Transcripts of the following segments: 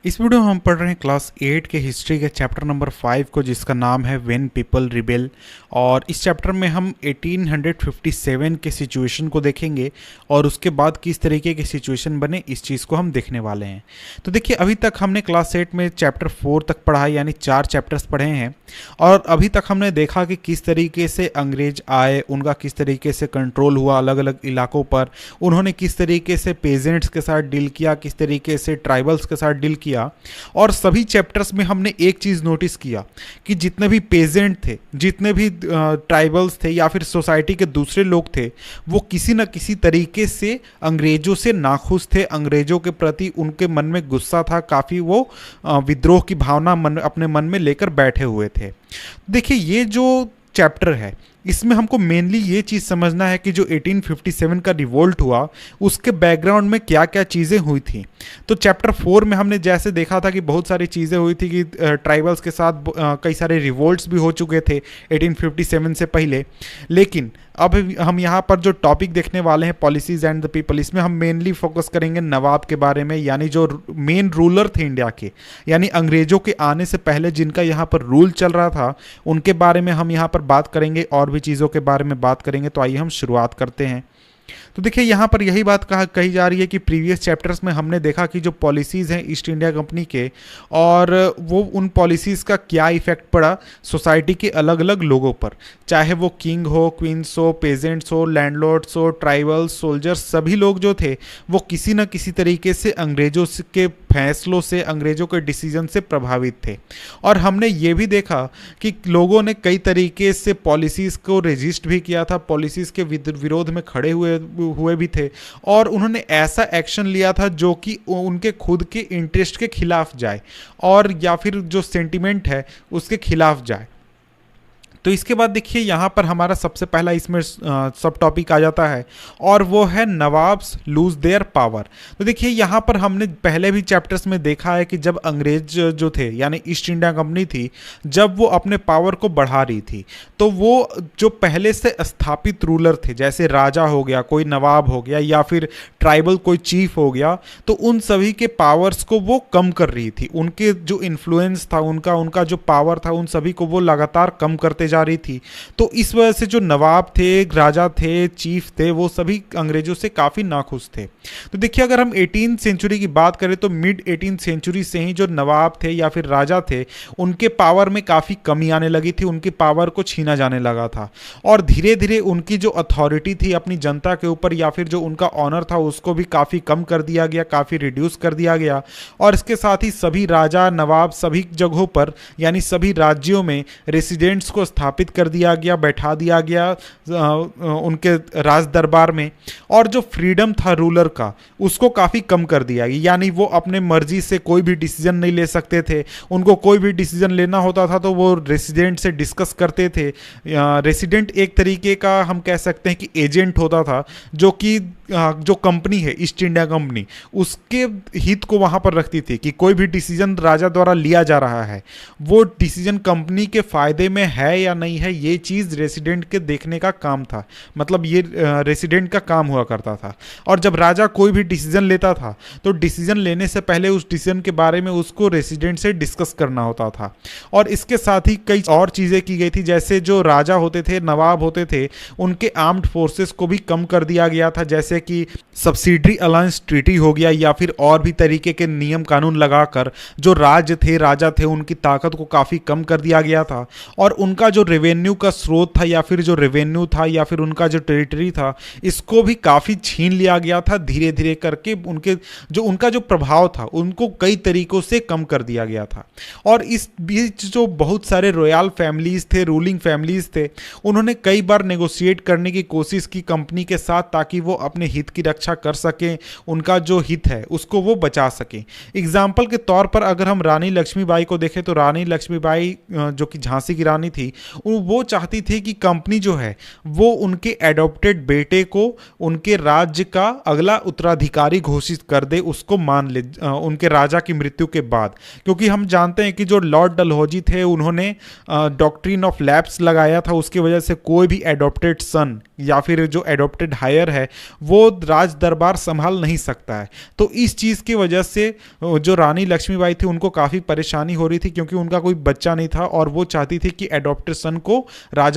इस वीडियो में हम पढ़ रहे हैं क्लास 8 के हिस्ट्री के चैप्टर नंबर 5 को, जिसका नाम है व्हेन पीपल रिबेल। और इस चैप्टर में हम 1857 के सिचुएशन को देखेंगे और उसके बाद किस तरीके के सिचुएशन बने इस चीज़ को हम देखने वाले हैं। तो देखिए, अभी तक हमने क्लास 8 में चैप्टर 4 तक पढ़ा है, यानी 4 चैप्टर्स पढ़े हैं। और अभी तक हमने देखा कि किस तरीके से अंग्रेज आए, उनका किस तरीके से कंट्रोल हुआ अलग अलग इलाकों पर, उन्होंने किस तरीके से पेजेंट्स के साथ डील किया, किस तरीके से ट्राइबल्स के साथ डील किया। और सभी चैप्टर्स में हमने एक चीज़ नोटिस किया कि जितने भी पेजेंट थे, जितने भी ट्राइबल्स थे या फिर सोसाइटी के दूसरे लोग थे, वो किसी न किसी तरीके से अंग्रेजों से नाखुश थे। अंग्रेजों के प्रति उनके मन में गुस्सा था, काफ़ी वो विद्रोह की भावना अपने मन में लेकर बैठे हुए थे। देखिए, ये जो चैप्टर है इसमें हमको मेनली ये चीज़ समझना है कि जो 1857 का रिवोल्ट हुआ उसके बैकग्राउंड में क्या क्या चीज़ें हुई थी। तो चैप्टर 4 में हमने जैसे देखा था कि बहुत सारी चीज़ें हुई थी कि ट्राइबल्स के साथ कई सारे रिवोल्ट्स भी हो चुके थे 1857 से पहले। लेकिन अब हम यहाँ पर जो टॉपिक देखने वाले हैं, पॉलिसीज एंड द पीपल, इसमें हम मेनली फोकस करेंगे नवाब के बारे में, यानी जो मेन रूलर थे इंडिया के, यानी अंग्रेजों के आने से पहले जिनका यहाँ पर रूल चल रहा था, उनके बारे में हम यहाँ पर बात करेंगे और भी चीज़ों के बारे में बात करेंगे। तो आइए हम शुरुआत करते हैं। तो देखिए, यहाँ पर यही बात कही जा रही है कि प्रीवियस चैप्टर्स में हमने देखा कि जो पॉलिसीज़ हैं ईस्ट इंडिया कंपनी के, और वो उन पॉलिसीज़ का क्या इफेक्ट पड़ा सोसाइटी के अलग अलग लोगों पर, चाहे वो किंग हो, क्वींस हो, पेजेंट्स हो, लैंडलॉर्ड्स हो, ट्राइबल्स, सोल्जर्स, सभी लोग जो थे वो किसी न किसी तरीके से अंग्रेजों के फैसलों से, अंग्रेजों के डिसीजन से प्रभावित थे। और हमने ये भी देखा कि लोगों ने कई तरीके से पॉलिसीज़ को रेजिस्ट भी किया था, पॉलिसीज़ के विरोध में खड़े हुए भी थे, और उन्होंने ऐसा एक्शन लिया था जो कि उनके खुद के इंटरेस्ट के खिलाफ जाए और या फिर जो सेंटिमेंट है उसके खिलाफ जाए। तो इसके बाद देखिए, यहाँ पर हमारा सबसे पहला इसमें सब टॉपिक आ जाता है और वो है नवाब्स लूज देयर पावर। तो देखिए, यहाँ पर हमने पहले भी चैप्टर्स में देखा है कि जब अंग्रेज जो थे, यानी ईस्ट इंडिया कंपनी थी, जब वो अपने पावर को बढ़ा रही थी, तो वो जो पहले से स्थापित रूलर थे, जैसे राजा हो गया, कोई नवाब हो गया, या फिर ट्राइबल कोई चीफ हो गया, तो उन सभी के पावर्स को वो कम कर रही थी। उनके जो इन्फ्लुएंस था, उनका जो पावर था, उन सभी को वो लगातार कम करते जा रही थी। तो इस वजह से जो नवाब थे, राजा थे, चीफ थे, वो सभी अंग्रेजों से काफ़ी नाखुश थे। तो देखिए, अगर हम 18th सेंचुरी की बात करें तो मिड 18th सेंचुरी से ही जो नवाब थे या फिर राजा थे, उनके पावर में काफ़ी कमी आने लगी थी, उनकी पावर को छीना जाने लगा था। और धीरे धीरे उनकी जो अथॉरिटी थी अपनी जनता के ऊपर, या फिर जो उनका ऑनर था, उसको भी काफ़ी कम कर दिया गया, काफ़ी रिड्यूस कर दिया गया। और इसके साथ ही सभी राजा, नवाब सभी जगहों पर, यानी सभी राज्यों में रेसिडेंट्स को स्थापित कर दिया गया, बैठा दिया गया उनके राज दरबार में। और जो फ्रीडम था रूलर का, उसको काफ़ी कम कर दिया गया, यानी वो अपने मर्जी से कोई भी डिसीजन नहीं ले सकते थे। उनको कोई भी डिसीजन लेना होता था तो वो रेसिडेंट से डिस्कस करते थे। रेसिडेंट एक तरीके का हम कह सकते हैं कि एजेंट होता था, जो कि जो कंपनी है ईस्ट इंडिया कंपनी, उसके हित को वहाँ पर रखती थी कि कोई भी डिसीजन राजा द्वारा लिया जा रहा है, वो डिसीजन कंपनी के फ़ायदे में है या नहीं है, ये चीज़ रेसिडेंट के देखने का काम था। मतलब ये रेसिडेंट का काम हुआ करता था। और जब राजा कोई भी डिसीजन लेता था तो डिसीजन लेने से पहले उस डिसीजन के बारे में उसको रेसिडेंट से डिस्कस करना होता था। और इसके साथ ही कई और चीज़ें की गई थी, जैसे जो राजा होते थे, नवाब होते थे, उनके आर्म्ड फोर्सेस को भी कम कर दिया गया था, जैसे कि सब्सिडरी अलायंस ट्रीटी हो गया, या फिर और भी तरीके के नियम कानून लगाकर जो राजा थे उनकी ताकत को काफ़ी कम कर दिया गया था। और उनका जो रेवेन्यू का स्रोत था, या फिर जो रेवेन्यू था, या फिर उनका जो टेरिटरी था, इसको भी काफ़ी छीन लिया गया था धीरे धीरे करके। उनका जो प्रभाव था उनको कई तरीकों से कम कर दिया गया था। और इस बीच जो बहुत सारे रॉयल फैमिलीज थे, रूलिंग फैमिलीज थे, उन्होंने कई बार नेगोशिएट करने की कोशिश की कंपनी के साथ, ताकि वो अपने हित की रक्षा कर सकें, उनका जो हित है उसको वो बचा सकें। एग्जाम्पल के तौर पर अगर हम रानी लक्ष्मीबाई को देखें तो रानी लक्ष्मीबाई जो कि झांसी की रानी थी, वो चाहती थी कि कंपनी जो है वो उनके एडॉप्टेड बेटे को उनके राज्य का अगला उत्तराधिकारी घोषित कर दे, उसको मान ले उनके राजा की मृत्यु के बाद। क्योंकि हम जानते हैं कि जो लॉर्ड डलहौजी थे, उन्होंने डॉक्ट्रिन ऑफ लैप्स लगाया था, उसकी वजह से कोई भी एडॉप्टेड सन या फिर जो एडॉप्टेड हायर है वो राज दरबार संभाल नहीं सकता है। तो इस चीज़ की वजह से जो रानी लक्ष्मीबाई थी उनको काफ़ी परेशानी हो रही थी, क्योंकि उनका कोई बच्चा नहीं था और वो चाहती थी कि एडॉप्टेड सन को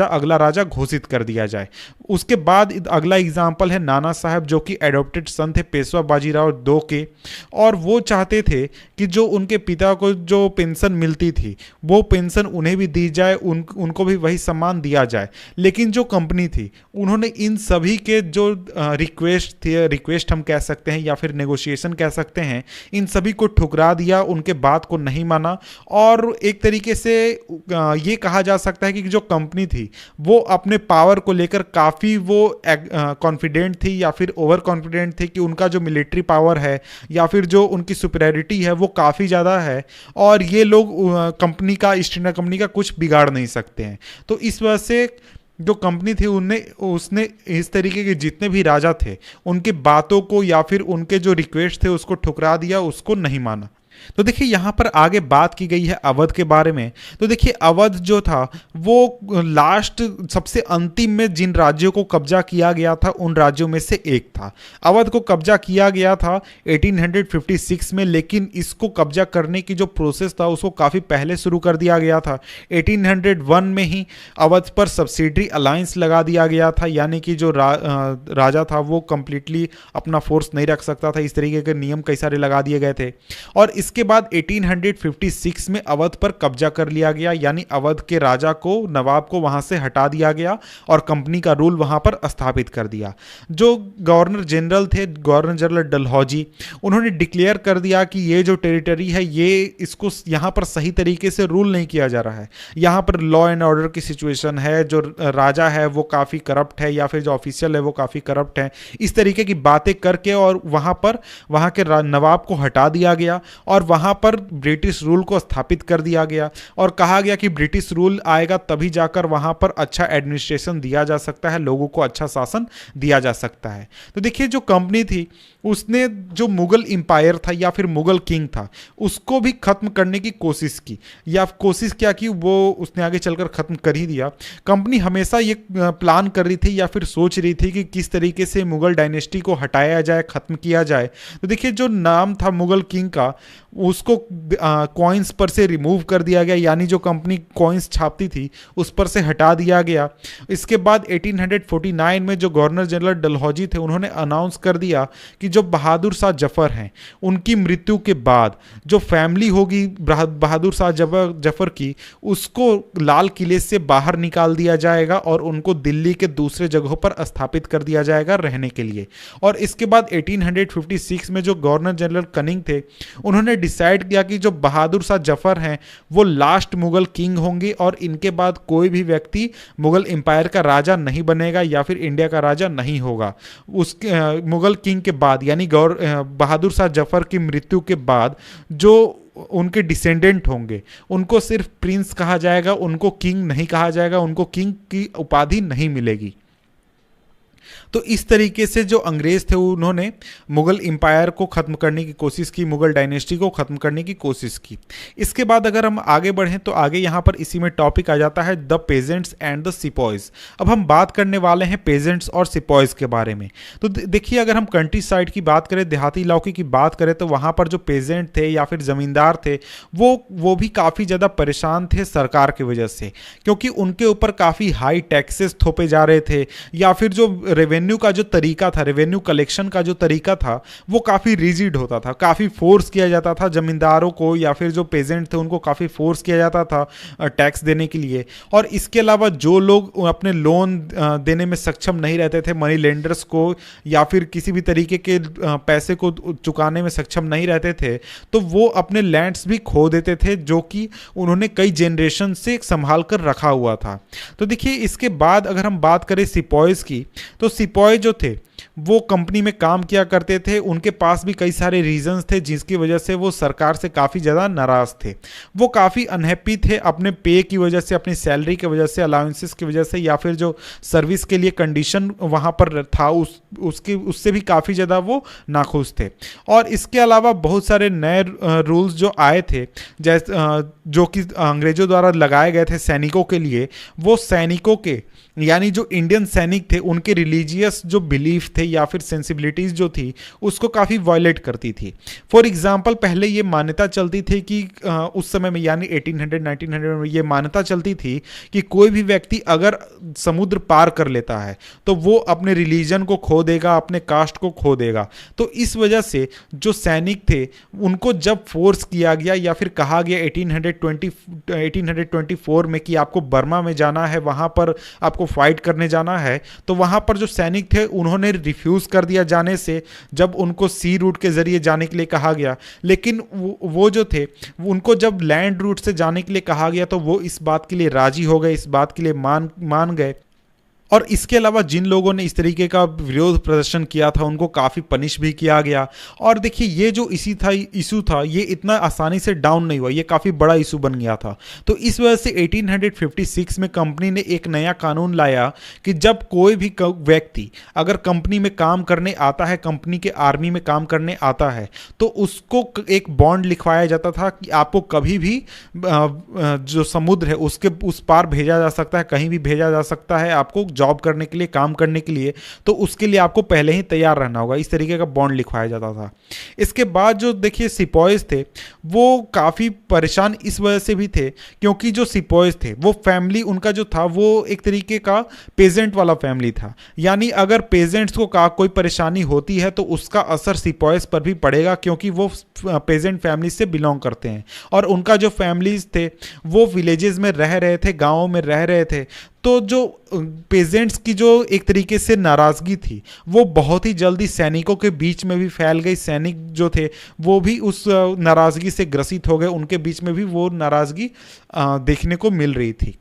अगला राजा घोषित कर दिया जाए। उसके बाद अगला एग्जाम्पल है नाना साहब, जो कि एडॉप्टेड सन थे पेशवा बाजीराव दो के, और वो चाहते थे कि जो उनके पिता को जो पेंशन मिलती थी वो पेंशन उन्हें भी दी जाए, उनको भी वही सम्मान दिया जाए। लेकिन जो कंपनी थी उन्होंने इन सभी के जो रिक्वेस्ट हम कह सकते हैं या फिर नेगोशिएशन कह सकते हैं, इन सभी को ठुकरा दिया, उनके बात को नहीं माना। और एक तरीके से ये कहा जा सकता है कि जो कंपनी थी वो अपने पावर को लेकर काफ़ी वो कॉन्फिडेंट थी या फिर ओवर कॉन्फिडेंट थी कि उनका जो मिलिट्री पावर है या फिर जो उनकी सुपीरियरिटी है वो काफ़ी ज़्यादा है, और ये लोग कंपनी का, ईस्ट इंडिया कंपनी का कुछ बिगाड़ नहीं सकते हैं। तो इस वजह से जो कंपनी थी उसने इस तरीके के जितने भी राजा थे उनकी बातों को या फिर उनके जो रिक्वेस्ट थे उसको ठुकरा दिया, उसको नहीं माना। तो देखिए यहाँ पर आगे बात की गई है अवध के बारे में। तो देखिए अवध जो था वो लास्ट सबसे अंतिम में जिन राज्यों को कब्जा किया गया था उन राज्यों में से एक था। अवध को कब्जा किया गया था 1856 में, लेकिन इसको कब्जा करने की जो प्रोसेस था उसको काफ़ी पहले शुरू कर दिया गया था। 1801 में ही अवध पर सब्सिडरी अलायंस लगा दिया गया था, यानी कि जो राजा था वो कंप्लीटली अपना फोर्स नहीं रख सकता था, इस तरीके के नियम कई सारे लगा दिए गए थे। और इसके बाद 1856 में अवध पर कब्जा कर लिया गया, यानी अवध के राजा को, नवाब को वहां से हटा दिया गया और कंपनी का रूल वहां पर स्थापित कर दिया। जो गवर्नर जनरल थे, गवर्नर जनरल डलहौजी, उन्होंने डिक्लेयर कर दिया कि ये जो टेरिटरी है इसको यहां पर सही तरीके से रूल नहीं किया जा रहा है, यहां पर लॉ एंड ऑर्डर की सिचुएशन है, जो राजा है वो काफ़ी करप्ट है या फिर जो ऑफिशियल है वो काफ़ी करप्ट है, इस तरीके की बातें करके और वहां के नवाब को हटा दिया गया और वहां पर ब्रिटिश रूल को स्थापित कर दिया गया और कहा गया कि ब्रिटिश रूल आएगा तभी जाकर वहां पर अच्छा एडमिनिस्ट्रेशन दिया जा सकता है, लोगों को अच्छा शासन दिया जा सकता है। तो देखिए जो कंपनी थी उसने जो मुगल एम्पायर था या फिर मुगल किंग था उसको भी खत्म करने की कोशिश की, या कोशिश क्या की वो उसने आगे चलकर खत्म कर ही दिया। कंपनी हमेशा ये प्लान कर रही थी या फिर सोच रही थी कि किस तरीके से मुगल डायनेस्टी को हटाया जाए, खत्म किया जाए। तो देखिए जो नाम था मुगल किंग का उसको कॉइन्स पर से रिमूव कर दिया गया, यानी जो कंपनी कॉइन्स छापती थी उस पर से हटा दिया गया। इसके बाद 1849 में जो गवर्नर जनरल डलहौजी थे उन्होंने अनाउंस कर दिया कि जो बहादुर शाह जफर हैं उनकी मृत्यु के बाद जो फैमिली होगी बहादुर शाह जफर की, उसको लाल किले से बाहर निकाल दिया जाएगा और उनको दिल्ली के दूसरे जगहों पर स्थापित कर दिया जाएगा रहने के लिए। और इसके बाद 1856 में जो गवर्नर जनरल कनिंग थे उन्होंने डिसाइड किया कि जो बहादुर शाह जफर हैं वो लास्ट मुगल किंग होंगे और इनके बाद कोई भी व्यक्ति मुगल एम्पायर का राजा नहीं बनेगा या फिर इंडिया का राजा नहीं होगा। उसके मुगल किंग के बाद यानी बहादुर शाह जफर की मृत्यु के बाद जो उनके डिसेंडेंट होंगे उनको सिर्फ प्रिंस कहा जाएगा, उनको किंग नहीं कहा जाएगा, उनको किंग की उपाधि नहीं मिलेगी। तो इस तरीके से जो अंग्रेज थे उन्होंने मुगल एम्पायर को खत्म करने की कोशिश की, मुगल डायनेस्टी को खत्म करने की कोशिश की। इसके बाद अगर हम आगे बढ़ें तो आगे यहाँ पर इसी में टॉपिक आ जाता है the pageants and the sepoys. अब हम बात करने वाले हैं पेजेंट्स और सिपॉयज के बारे में। तो देखिए अगर हम कंट्री साइड की बात करें, देहाती इलाके की बात करें, तो वहाँ पर जो पेजेंट थे या फिर ज़मींदार थे वो भी काफ़ी ज़्यादा परेशान थे सरकार की वजह से, क्योंकि उनके ऊपर काफ़ी हाई टैक्सेस थोपे जा रहे थे या फिर जो रेवेन्यू का जो तरीका था, रेवेन्यू कलेक्शन का जो तरीका था वो काफ़ी रिजिड होता था, काफ़ी फोर्स किया जाता था जमींदारों को या फिर जो पेजेंट थे उनको काफ़ी फोर्स किया जाता था टैक्स देने के लिए। और इसके अलावा जो लोग अपने लोन देने में सक्षम नहीं रहते थे, मनी लेंडर्स को या फिर किसी भी तरीके के पैसे को चुकाने में सक्षम नहीं रहते थे, तो वो अपने लैंड्स भी खो देते थे जो कि उन्होंने कई जनरेशन से संभाल कर रखा हुआ था। तो देखिए इसके बाद अगर हम बात करें सिपॉयज की, तो सिपॉय जो थे वो कंपनी में काम किया करते थे, उनके पास भी कई सारे रीजंस थे जिसकी वजह से वो सरकार से काफ़ी ज़्यादा नाराज़ थे। वो काफ़ी अनहैप्पी थे अपने पे की वजह से, अपनी सैलरी की वजह से, अलाउंसेस की वजह से या फिर जो सर्विस के लिए कंडीशन वहाँ पर था उससे भी काफ़ी ज़्यादा वो नाखुश थे। और इसके अलावा बहुत सारे नए रूल्स जो आए थे जैसे जो कि अंग्रेज़ों द्वारा लगाए गए थे सैनिकों के लिए, वो सैनिकों के यानी जो इंडियन सैनिक थे उनके रिलीजियस जो बिलीफ थे या फिर सेंसिबिलिटीज जो थी उसको काफ़ी वायलेट करती थी। फॉर एग्जांपल पहले ये मान्यता चलती थी कि उस समय में यानी 1800 1900 में ये मान्यता चलती थी कि कोई भी व्यक्ति अगर समुद्र पार कर लेता है तो वो अपने रिलीजन को खो देगा, अपने कास्ट को खो देगा। तो इस वजह से जो सैनिक थे उनको जब फोर्स किया गया या फिर कहा गया 1824 में कि आपको बर्मा में जाना है, वहाँ पर आपको फाइट करने जाना है, तो वहाँ पर जो सैनिक थे उन्होंने रिफ्यूज़ कर दिया जाने से, जब उनको सी रूट के ज़रिए जाने के लिए कहा गया। लेकिन वो जो थे उनको जब लैंड रूट से जाने के लिए कहा गया तो वो इस बात के लिए राजी हो गए, इस बात के लिए मान गए। और इसके अलावा जिन लोगों ने इस तरीके का विरोध प्रदर्शन किया था उनको काफ़ी पनिश भी किया गया। और देखिए ये जो इशू था ये इतना आसानी से डाउन नहीं हुआ, ये काफ़ी बड़ा इशू बन गया था। तो इस वजह से 1856 में कंपनी ने एक नया कानून लाया कि जब कोई भी व्यक्ति अगर कंपनी में काम करने आता है, कंपनी के आर्मी में काम करने आता है, तो उसको एक बॉन्ड लिखवाया जाता था कि आपको कभी भी जो समुद्र है उसके उस पार भेजा जा सकता है, कहीं भी भेजा जा सकता है आपको जॉब करने के लिए, काम करने के लिए। तो उसके लिए आपको पहले ही तैयार रहना होगा, इस तरीके का बॉन्ड लिखवाया जाता था। इसके बाद जो देखिए सिपॉयज थे वो काफ़ी परेशान इस वजह से भी थे क्योंकि जो सिपॉयज थे वो फैमिली उनका जो था वो एक तरीके का पेजेंट वाला फैमिली था। यानी अगर पेजेंट्स को कोई परेशानी होती है तो उसका असर सिपॉयज पर भी पड़ेगा क्योंकि वो पेजेंट फैमिली से बिलोंग करते हैं और उनका जो फैमिलीज थे वो विलेजेस में रह रहे थे, गाँवों में रह रहे थे। तो जो पेजेंट्स की जो एक तरीके से नाराज़गी थी वो बहुत ही जल्दी सैनिकों के बीच में भी फैल गई। सैनिक जो थे वो भी उस नाराज़गी से ग्रसित हो गए, उनके बीच में भी वो नाराज़गी देखने को मिल रही थी।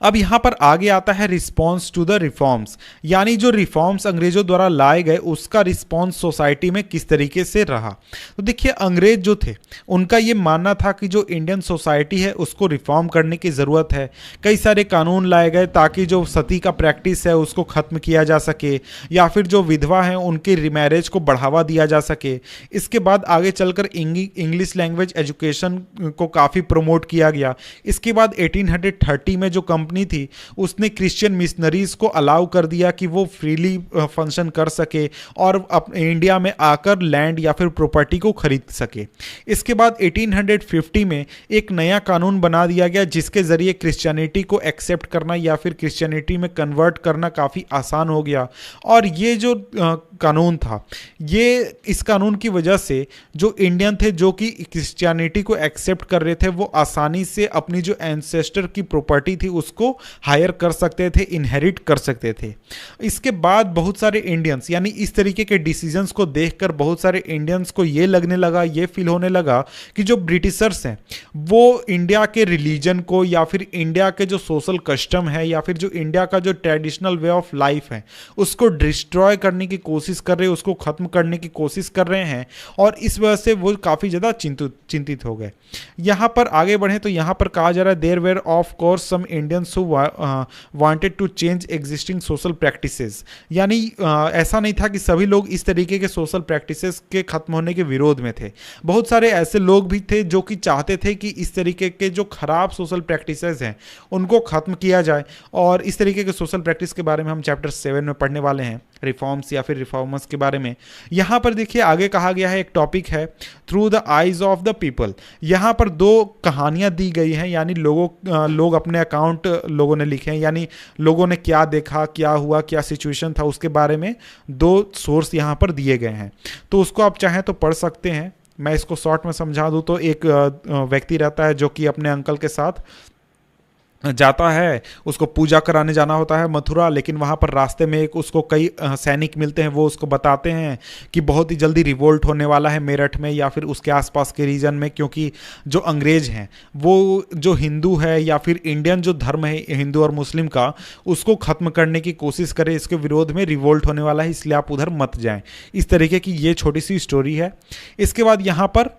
अब यहाँ पर आगे आता है रिस्पॉन्स टू द रिफॉर्म्स, यानी जो रिफॉर्म्स अंग्रेजों द्वारा लाए गए उसका रिस्पॉन्स सोसाइटी में किस तरीके से रहा। तो देखिए अंग्रेज जो थे उनका ये मानना था कि जो इंडियन सोसाइटी है उसको रिफॉर्म करने की ज़रूरत है। कई सारे कानून लाए गए ताकि जो सती का प्रैक्टिस है उसको ख़त्म किया जा सके या फिर जो विधवा हैं उनके रिमैरेज को बढ़ावा दिया जा सके। इसके बाद आगे चलकर इंग्लिश लैंग्वेज एजुकेशन को काफ़ी प्रमोट किया गया। इसके बाद 1830 में जो कंपनी थी उसने क्रिश्चियन मिशनरीज को अलाउ कर दिया कि वो फ्रीली फंक्शन कर सके और इंडिया में आकर लैंड या फिर प्रॉपर्टी को खरीद सके। इसके बाद 1850 में एक नया कानून बना दिया गया जिसके ज़रिए क्रिश्चियनिटी को एक्सेप्ट करना या फिर क्रिश्चियनिटी में कन्वर्ट करना काफ़ी आसान हो गया। और ये जो कानून था ये इस कानून की वजह से जो इंडियन थे जो कि क्रिश्चियनिटी को एक्सेप्ट कर रहे थे वो आसानी से अपनी जो एंसेस्टर की प्रॉपर्टी थी उसको हायर कर सकते थे, इनहेरिट कर सकते थे। इसके बाद बहुत सारे इंडियंस यानी इस तरीके के डिसीजंस को देखकर बहुत सारे इंडियंस को ये लगने लगा, ये फील होने लगा कि जो ब्रिटिशर्स हैं वो इंडिया के रिलीजन को या फिर इंडिया के जो सोशल कस्टम है या फिर जो इंडिया का जो ट्रेडिशनल वे ऑफ लाइफ है उसको डिस्ट्रॉय करने की कोशिश कर रहे हैं, उसको ख़त्म करने की कोशिश कर रहे हैं। और इस वजह से वो काफ़ी ज़्यादा चिंतित हो गए। यहाँ पर आगे बढ़ें तो यहाँ पर कहा जा रहा है there were of course some Indians who wanted to change existing social practices. यानी ऐसा नहीं था कि सभी लोग इस तरीके के सोशल प्रैक्टिसेस के ख़त्म होने के विरोध में थे। बहुत सारे ऐसे लोग भी थे जो कि चाहते थे कि इस तरीके के जो ख़राब सोशल प्रैक्टिसेस हैं उनको ख़त्म किया जाए। और इस तरीके के सोशल प्रैक्टिस के बारे में हम चैप्टर 7 में पढ़ने वाले हैं, रिफॉर्म्स या फिर रिफॉर्मर्स के बारे में। यहाँ पर देखिए आगे कहा गया है, एक टॉपिक है through the eyes of the people. यहाँ पर दो कहानियाँ दी गई हैं, यानी लोग अपने अकाउंट लोगों ने लिखे हैं, यानी लोगों ने क्या देखा, क्या हुआ, क्या सिचुएशन था उसके बारे में दो सोर्स यहाँ पर दिए गए हैं। तो उसको आप चाहें तो पढ़ सकते हैं। मैं इसको शॉर्ट में समझा दूँ तो एक व्यक्ति रहता है जो कि अपने अंकल के साथ जाता है, उसको पूजा कराने जाना होता है मथुरा, लेकिन वहाँ पर रास्ते में एक उसको कई सैनिक मिलते हैं। वो उसको बताते हैं कि बहुत ही जल्दी रिवोल्ट होने वाला है मेरठ में या फिर उसके आसपास के रीजन में, क्योंकि जो अंग्रेज हैं वो जो हिंदू है या फिर इंडियन जो धर्म है हिंदू और मुस्लिम का उसको ख़त्म करने की कोशिश करे, इसके विरोध में रिवोल्ट होने वाला है, इसलिए आप उधर मत जाएँ। इस तरीके की ये छोटी सी स्टोरी है। इसके बाद यहाँ पर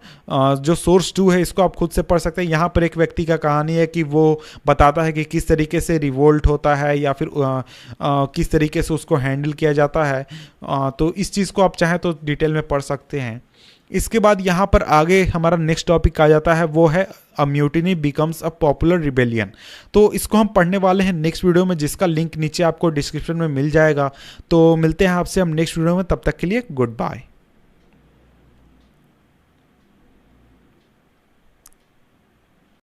जो सोर्स 2 है इसको आप खुद से पढ़ सकते हैं। यहाँ पर एक व्यक्ति का कहानी है कि वो बताता है कि किस तरीके से रिवोल्ट होता है या फिर किस तरीके से उसको हैंडल किया जाता है। तो इस चीज़ को आप चाहें तो डिटेल में पढ़ सकते हैं। इसके बाद यहाँ पर आगे हमारा नेक्स्ट टॉपिक आ जाता है, वो है a mutiny becomes a popular rebellion. तो इसको हम पढ़ने वाले हैं नेक्स्ट वीडियो में, जिसका लिंक नीचे आपको डिस्क्रिप्शन में मिल जाएगा। तो मिलते हैं आपसे हम नेक्स्ट वीडियो में, तब तक के लिए गुड बाय।